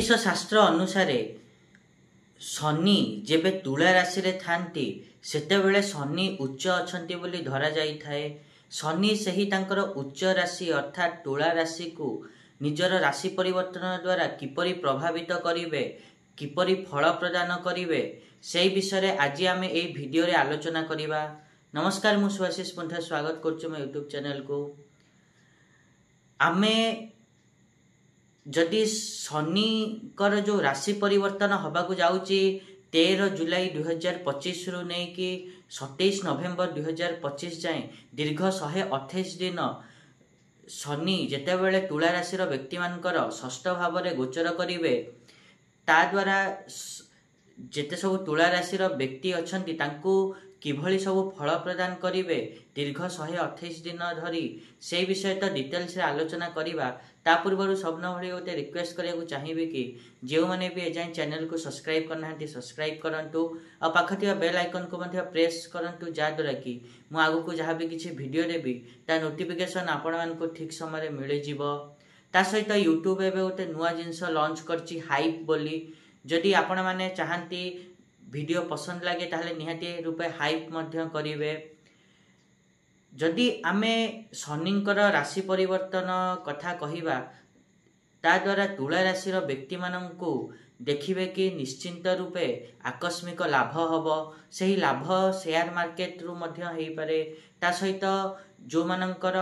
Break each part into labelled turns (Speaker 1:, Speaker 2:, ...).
Speaker 1: ज्योतिष शास्त्र अनुसार शनि जेबे तुला राशि रे थांती सेतेबेले शनि उच्च अछंती बोली धरा जाई थाए। शनि सही तांकर उच्च राशि अर्थात तुला राशि को निजर राशि परिवर्तन द्वारा किपरि प्रभावित करिवे, किपरि फल प्रदान करिवे, सेही विषय आज आम ए भिडियो रे आलोचना करिबा। नमस्कार, मु सुभाषिष पंथा स्वागत करछु मो यूट्यूब चैनल को। आमे जदि शनि कर जो राशि परिवर्तन हवा को जाउची 13 जुलाई 2025 रु नहीं कि 27 नवेम्बर 2025 जाए दीर्घ 128 दिन शनि जेतेबेले तुला राशि व्यक्ति मानकर षष्ठ भाव में गोचर करिवे, ता द्वारा जेते सब तुला राशि व्यक्ति अछंती तांको किभली सब फल प्रदान करिवे दीर्घ 128 दिन धरी से विषय तो डिटेल्स रे आलोचना करिबा। ता पूर्व सबन भली गोटे रिक्वेस्ट करिया चाहिए कि जो मैंने भी एजाए चैनल को सब्सक्राइब करना सब्सक्राइब करंतु और पाखथिया बेल आइकन को मध्य प्रेस करंतु जाद्वारा कि मु आगु को जहाँ भी किसी वीडियो देबी ता नोटिफिकेशन आपण मानको ठीक समय मिल जिवो। ता सहित यूट्यूब एबे गोटे नुआ जिंस लॉन्च करची हाइप बोली। जदि आपण माने चाहंती वीडियो पसंद लगे ताहले निहाती रूपे हाइप मध्य करिवे। जदि आमे शनिंकर राशि परिवर्तन कथा कहिबा ता द्वारा तुला राशि व्यक्ति माननकु देखिबे कि निश्चिंत रूपे आकस्मिक लाभ हबो। सही लाभ शेयर मार्केट रु मध्य हेई पारे। ता सहित जो माननकर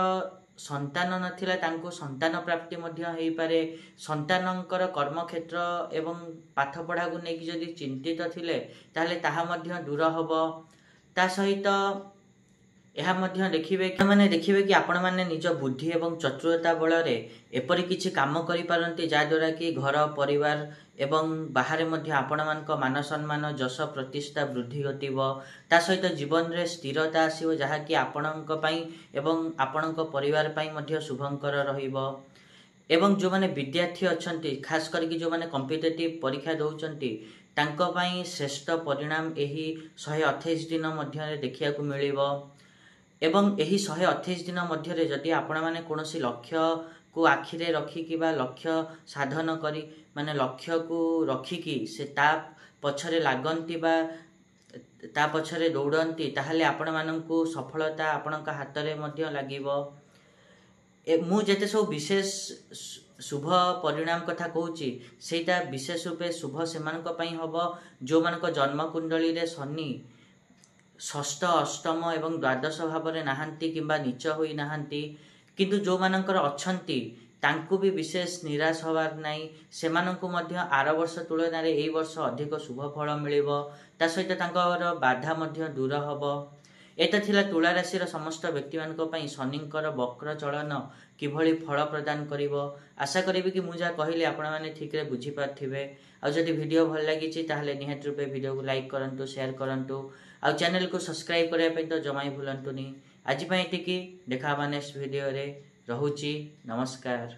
Speaker 1: संतान नथिला तांको संतान प्राप्ति मध्य हेई पारे। संतानंकर कर्म क्षेत्र एवं पाठ पढ़ा को नेकी जदि चिंतित थिले ताहले ताहा मध्य दूर हबो। ता सहित यह मध्य देखिबे कि आपण माने निज बुद्धि एवं चतुरता बल रे एपरि किछि काम करि पारंती जा द्वारा कि घर परिवार एवं बाहर मध्य आपण मानक मान सम्मान जश प्रतिष्ठा वृद्धि घटिबो। ता सहित जीवन रे स्थिरता आसीबो जहा कि आपणक पई एवं आपणक परिवार पई मध्य शुभंकर रहिबो। एवं जो माने विद्यार्थी अछंती खास करके जो माने कॉम्पिटिटिव परीक्षा दउचंती तांको पई श्रेष्ठ परिणाम एही 128 दिन मध्य देखिया को मिलिबो। एवं यही 128 दिन मध्य जदि आपण माने कोनोसी लक्ष्य को आखिरे रखिकी बा लक्ष्य साधन करी माने लक्ष्य को रखिकी से ता पछरे लागंती बा ता पछरे दौड़ंती ताहले आपण माननकु सफलता आपणका हाथ रे मध्य लागिबो। मु जेते सब विशेष शुभ परिणाम कथा कहूची सेटा विशेष रूपे शुभ सेमानक पई हबो जो मानक जन्म कुंडली रे शनि षष्ठ अष्टम एवं द्वादश भाव में नहांती किंबा नीच होई नहांती, किंतु जो मानकर अछंती तांकु भी विशेष निराश होवार नाही। सेमानंकु मध्य आर वर्ष तुलना रे एई वर्ष अधिक शुभ फल मिलिबो। ता सहित तांकर बाधा मध्य दूर हबो। एता थिला तुला राशि समस्त व्यक्ति मानक पई शनिंकर वक्र चलन किभली फल प्रदान करिवो। आशा करिबि कि मु जा कहिले आपण माने ठीक रे बुझी पाथिबे। आ जदि वीडियो भल लागिछि ताहले निहात रूपे वीडियो को लाइक करंतु शेयर करंतु आ चैनल को सब्सक्राइब करबा पई तो जमाई भूलंतुनी। आज पई एतिकी देखा नेक्स्ट वीडियो रे। रहुची नमस्कार।